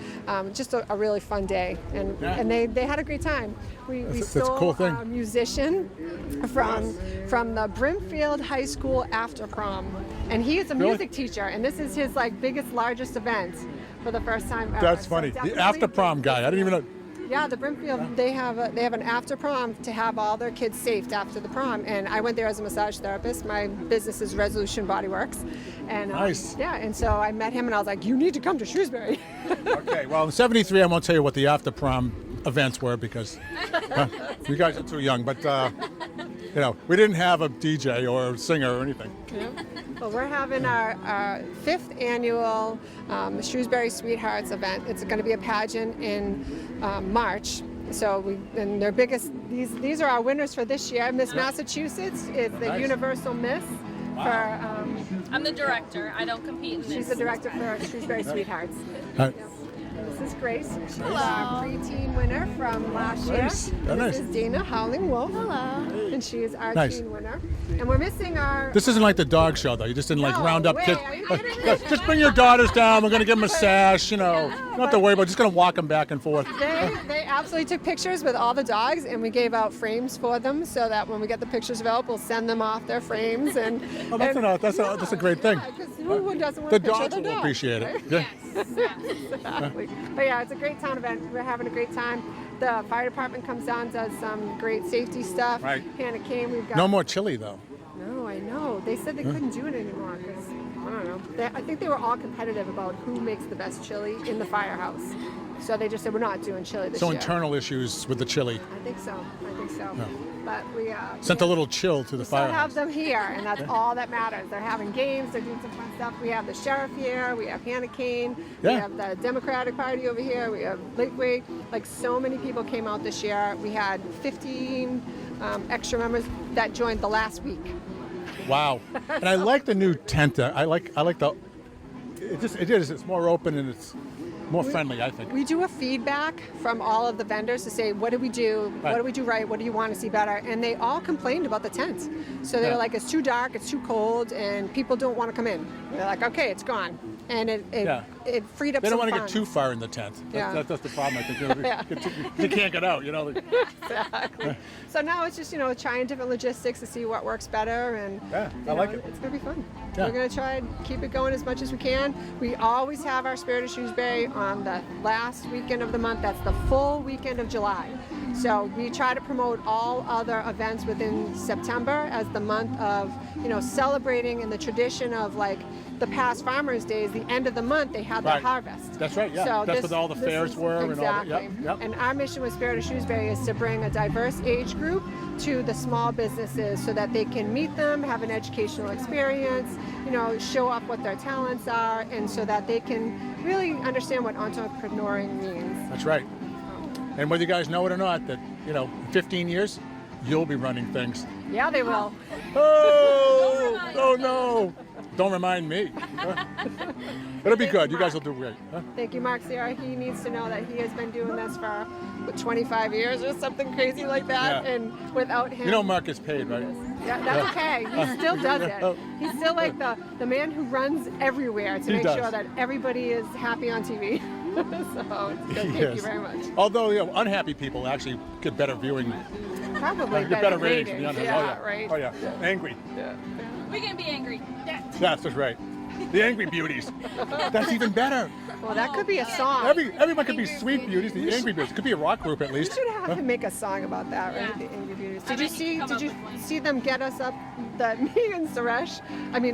just a really fun day. And they had a great time. We That's a stole cool thing. a musician from the Brimfield High School after prom. And he is a Really? music teacher, and this is his biggest, largest event for the first time ever. that's So funny. The definitely- after prom guy. I didn't even know. Yeah, the Brimfield, they have an after prom to have all their kids safe after the prom. And I went there as a massage therapist. My business is Resolution Bodyworks. And Nice. yeah, and so I met him and I was like, you need to come to Shrewsbury. Okay, well, in '73, I won't tell you what the after prom events were because you guys are too young. But you know, we didn't have a DJ or a singer or anything. Yeah. Well, we're having our 5th annual Shrewsbury Sweethearts event. It's going to be a pageant in March. So and their biggest, these are our winners for this year. Miss Massachusetts is the Nice. Universal Miss. For, I'm the director. I don't compete in this. she's the director for Shrewsbury Sweethearts. Hi. This is Grace. She's our preteen winner from last year. Nice. Very This nice. is Dana Howling Wolf. Hello. And she is our Nice. teen winner. And we're missing our. This isn't like the dog show, though. You just didn't round up wait, kids. are you kidding me? Just bring your daughters down. We're gonna give them a sash. You know, you don't have to worry about. Just gonna walk them back and forth. They absolutely took pictures with all the dogs, and we gave out frames for them so that when we get the pictures developed, we'll send them off their frames. And Oh, that's a great thing. who doesn't want The a picture of dogs their will dog, appreciate right? it. Yeah. Exactly. But yeah, it's a great town event. We're having a great time. The fire department comes down, does some great safety stuff. Right. Hannah came. We've got No more chili, though. No, I know. They said they couldn't do it anymore because I don't know. I think they were all competitive about who makes the best chili in the firehouse. So they just said we're not doing chili this So year. internal issues with the chili. I think so. Yeah. But we Sent a little chill to the still fire. have them here, and that's all that matters. They're having games. They're doing some fun stuff. We have the sheriff here. We have Hannah Kane. We Yeah. have the Democratic Party over here. We have Lakeway. Like, so many people came out this year. We had 15 extra members that joined the last week. Wow. And I like the new tent. I like the. It is. It's more open and it's more friendly, I think. We do a feedback from all of the vendors to say, what did we do? Right. What do we do right? What do you want to see better? And they all complained about the tent. So they Yeah. were like, it's too dark, it's too cold, and people don't want to come in. They're like, okay, it's gone. And it freed up They don't some want to fun. get too far in the tent. Yeah. That's the problem, I think. You know, Yeah. you can't get out, you know. Exactly. So now it's just, trying different logistics to see what works better. And Yeah, I like it. It's going to be fun. Yeah. We're going to try and keep it going as much as we can. We always have our Spirit of Shrewsbury on the last weekend of the month. That's the full weekend of July. So we try to promote all other events within September as the month of, celebrating in the tradition of like the past Farmers Days, the end of the month, they have their Right. harvest. That's right, yeah. So That's this- what all the this fairs is- were and all that. exactly. Yep. And our mission with Spirit of Shrewsbury is to bring a diverse age group to the small businesses so that they can meet them, have an educational experience, show off what their talents are, and so that they can really understand what entrepreneuring means. That's right. And whether you guys know it or not, that, in 15 years, you'll be running things. Yeah, they will. Oh no! Don't remind me. It'll be good. You guys will do great. Huh? Thank you, Mark Sierra. He needs to know that he has been doing this for 25 years or something crazy like that, Yeah. and without him. You know Mark gets paid, right? Yeah, that's okay. He still does it. He's still like the man who runs everywhere to He make does. sure that everybody is happy on TV. So it's good. Thank you Yes. very much. Although, unhappy people actually get better viewing. Probably Get better ratings ratings. than the others. Yeah, Oh, yeah. right. Oh, yeah. Angry. We can be angry. That's just right. The angry beauties. That's even better. Well, that could be a song. Everyone could be Sweet Beauties, the Angry Beauties. It could be a rock group at We least. should have to make a song about that, right? The Angry Beauties. Did you see them get us up? That me and Suresh,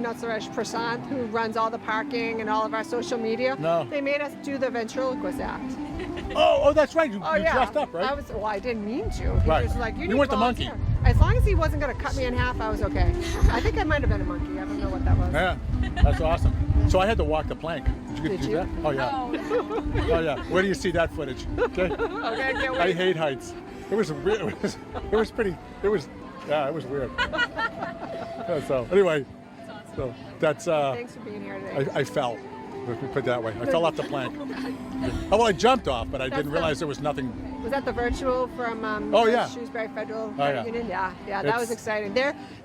not Suresh, Prasant, who runs all the parking and all of our social media. No. They made us do the ventriloquist act. Oh, that's right. You yeah. dressed up, right? I didn't mean to. He Right. was like, You need weren't the monkey. volunteer." As long as he wasn't going to cut me in half, I was okay. I think I might have been a monkey. I don't know what that was. Yeah, that's awesome. So I had to walk the plank. Did you get to do that? Oh yeah. Oh yeah. Where do you see that footage? Okay. Okay, I can't wait. I hate heights. It was weird. It was pretty. It was weird. So anyway, so that's. Thanks for being here today. I fell. Let me put it that way. I fell off the plank. Oh, well, I jumped off, but I didn't realize there was nothing. Was that the virtual from Shrewsbury Federal Credit Union? Yeah, that was exciting.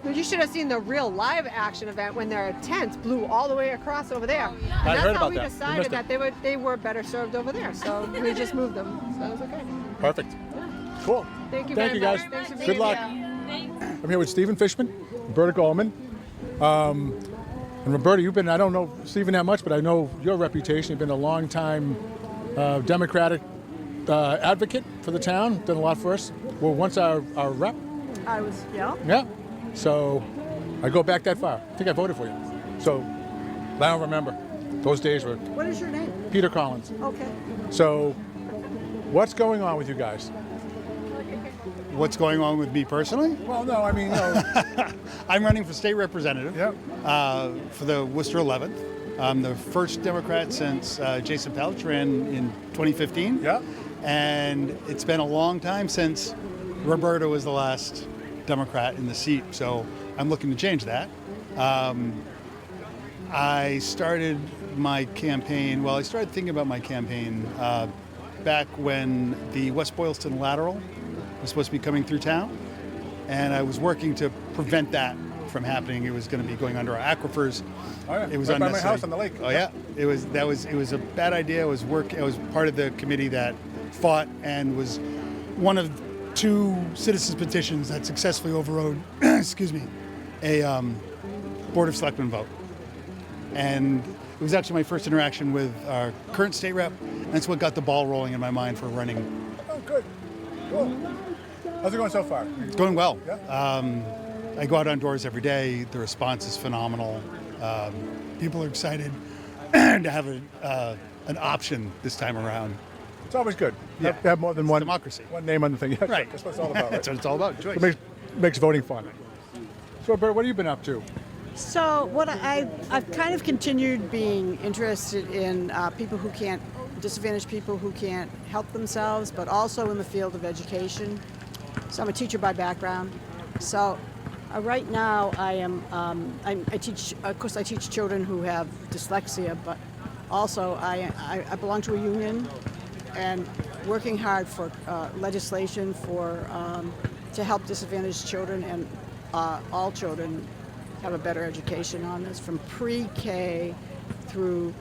You should have seen the real live action event when their tents blew all the way across over there. And I that's heard how about we that. decided that they were better served over there. So we just moved them. So that was okay. Perfect. Cool. Thank you Thank very you guys. much. Thanks for being Good luck. here. I'm here with Stephen Fishman, Roberta Goldman. And Roberta, I don't know Stephen that much, but I know your reputation. You've been a long time Democratic advocate for the town, done a lot for us. Well, once our rep. I was, yeah. Yeah. So I go back that far. I think I voted for you. So I don't remember. Those days were. What is your name? Peter Collins. Okay. So what's going on with you guys? What's going on with me personally? Well, no, I mean, I'm running for state representative for the Worcester 11th. I'm the first Democrat since Jason Pelch ran in 2015. Yeah. And it's been a long time since Roberta was the last Democrat in the seat. So I'm looking to change that. I started my campaign, I started thinking about my campaign back when the West Boylston Lateral was supposed to be coming through town, and I was working to prevent that from happening. It was going to be going under our aquifers. Oh yeah, it was right by my unnecessary. house on the lake. Oh yeah, it was a bad idea. I was part of the committee that fought and was one of 2 citizens petitions that successfully overrode, excuse me, a Board of Selectmen vote. And it was actually my first interaction with our current state rep. And that's what got the ball rolling in my mind for running. Oh, good. Cool. How's it going so far? It's going well. Yeah. I go out on doors every day. The response is phenomenal. People are excited to have an option this time around. It's always good. Yeah. To have more than one democracy. One name on the thing. Right. That's what it's all about. Right? That's what it's all about. Choice. It makes voting fun. So, Bert, what have you been up to? So I've kind of continued being interested in disadvantaged people who can't help themselves, but also in the field of education. So I'm a teacher by background. So right now I teach, of course I teach children who have dyslexia, but also I belong to a union and working hard for legislation to help disadvantaged children and all children have a better education on this, from pre-K through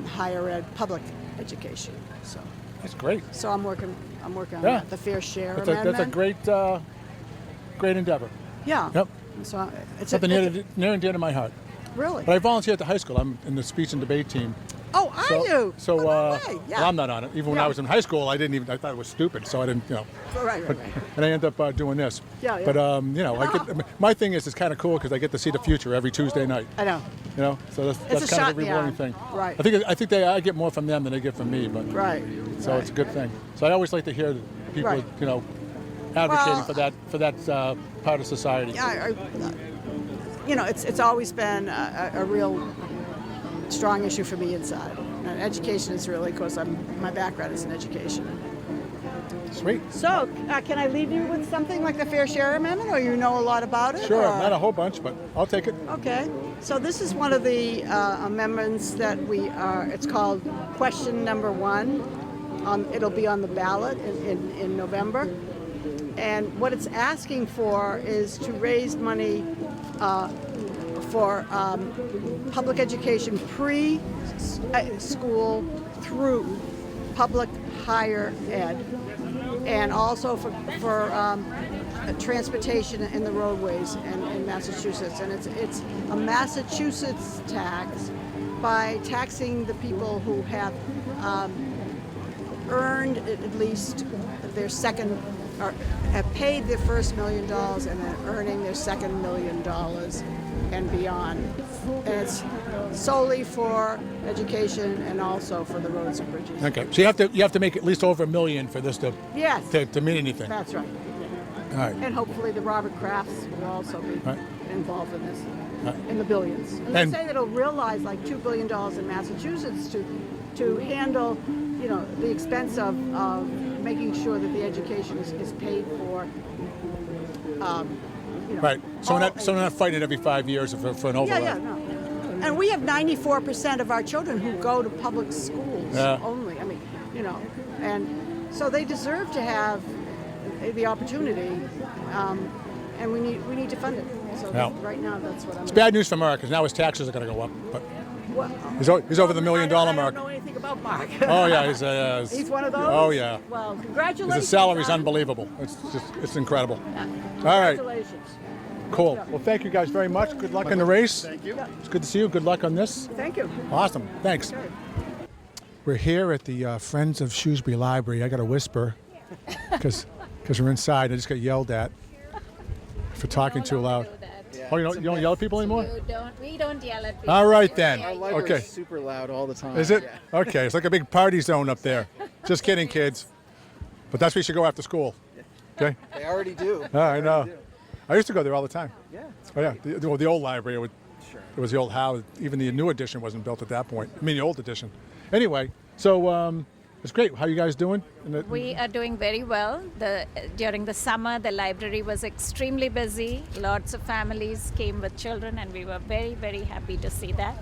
higher ed, public education. So that's great. So I'm working on that, the fair share amendment. That's a great endeavor. Yeah. Yep. So it's something near and dear to my heart. Really? But I volunteer at the high school. I'm in the speech and debate team. Oh, are you? So, no way. Yeah. well, I'm not on it. Even when I was in high school, I thought it was stupid, so I didn't, Right. And I end up doing this. Yeah. But my thing is, it's kind of cool because I get to see the future every Tuesday night. I know. So that's kind of a rewarding thing. Right. I think I get more from them than they get from me, but right. So it's a good thing. So I always like to hear people, advocating for that part of society. Yeah. It's always been a real strong issue for me inside. And education is really, because my background is in education. Sweet. So, can I leave you with something like the Fair Share Amendment, or you know a lot about it? Sure, or? Not a whole bunch, but I'll take it. Okay. So this is one of the amendments that it's called Question Number 1. It'll be on the ballot in November. And what it's asking for is to raise money for public education pre-school through public higher ed, and also for transportation in the roadways in Massachusetts. And it's a Massachusetts tax by taxing the people who earned at least their second, or have paid their first $1 million and then earning their second $1 million and beyond. And it's solely for education and also for the roads and bridges. Okay, so you have to make at least over $1 million for this to Yes. to mean anything. That's right. All right. And hopefully the Robert Crafts will also be Right. involved in this, Right. in the billions. And they And- say that it'll realize like $2 billion in Massachusetts to handle, the expense of making sure that the education is paid for. Right. So we're not fighting every 5 years for an overlap. Yeah, no. And we have 94% of our children who go to public schools only. I mean, and so they deserve to have the opportunity, and we need to fund it. So Yeah. right now, that's what I'm. It's bad news for Mark because now his taxes are going to go up. But he's over the $1 million mark. I don't know anything about Mark. Oh yeah, He's one of those. Oh yeah. Well, congratulations. His salary's unbelievable. It's incredible. All right. Congratulations. Cool. Well, thank you guys very much. Good luck in the race. Thank you. It's good to see you. Good luck on this. Thank you. Awesome. Thanks. We're here at the Friends of Shrewsbury Library. I got to whisper because we're inside. I just got yelled at for talking too loud. Oh, you don't yell at people anymore? We don't yell at people. All right then. Our library Okay. is super loud all the time. Is it? Yeah. Okay. It's like a big party zone up there. Just kidding, kids. But that's where you should go after school. Okay. They already do. Oh, I know. I used to go there all the time. Yeah. Oh yeah. The old library. It was the old house. Even the new edition wasn't built at that point. I mean, the old edition. Anyway, so it's great. How you guys doing? We are doing very well. During the summer, the library was extremely busy. Lots of families came with children, and we were very, very happy to see that.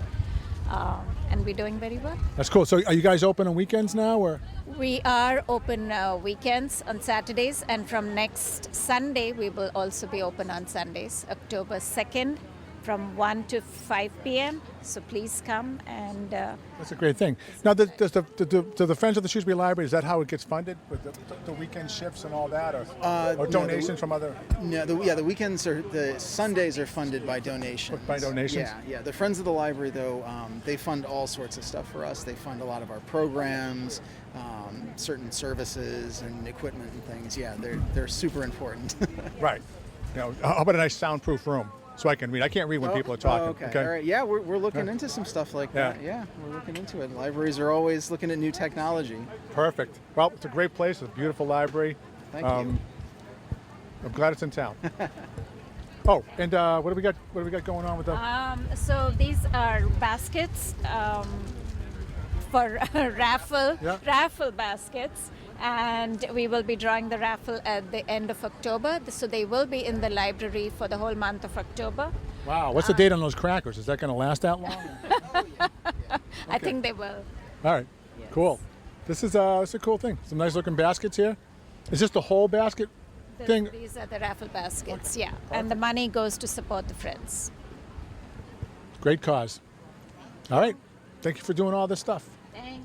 And we're doing very well. That's cool. So are you guys open on weekends now, or? We are open weekends on Saturdays, and from next Sunday, we will also be open on Sundays, October 2nd, from 1 to 5 p.m. So please come and. That's a great thing. Now, does the Friends of the Shrewsbury Library, is that how it gets funded with the weekend shifts and all that, or donations from other? No, the weekends the Sundays are funded by donation. By donations? Yeah. The Friends of the Library, though, they fund all sorts of stuff for us. They fund a lot of our programs, certain services and equipment and things. Yeah, they're super important. Right. How about a nice soundproof room so I can read? I can't read when people are talking. Okay. All right. Yeah, we're looking into some stuff like that. Yeah, we're looking into it. Libraries are always looking at new technology. Perfect. Well, it's a great place. It's a beautiful library. Thank you. I'm glad it's in town. Oh, and what do we got? What do we got going on with them? So these are baskets for raffle baskets, and we will be drawing the raffle at the end of October. So they will be in the library for the whole month of October. Wow, what's the date on those crackers? Is that going to last that long? I think they will. All right, cool. This is a cool thing. Some nice looking baskets here. Is this the whole basket thing? These are the raffle baskets, yeah. And the money goes to support the Friends. Great cause. All right, thank you for doing all this stuff. Thank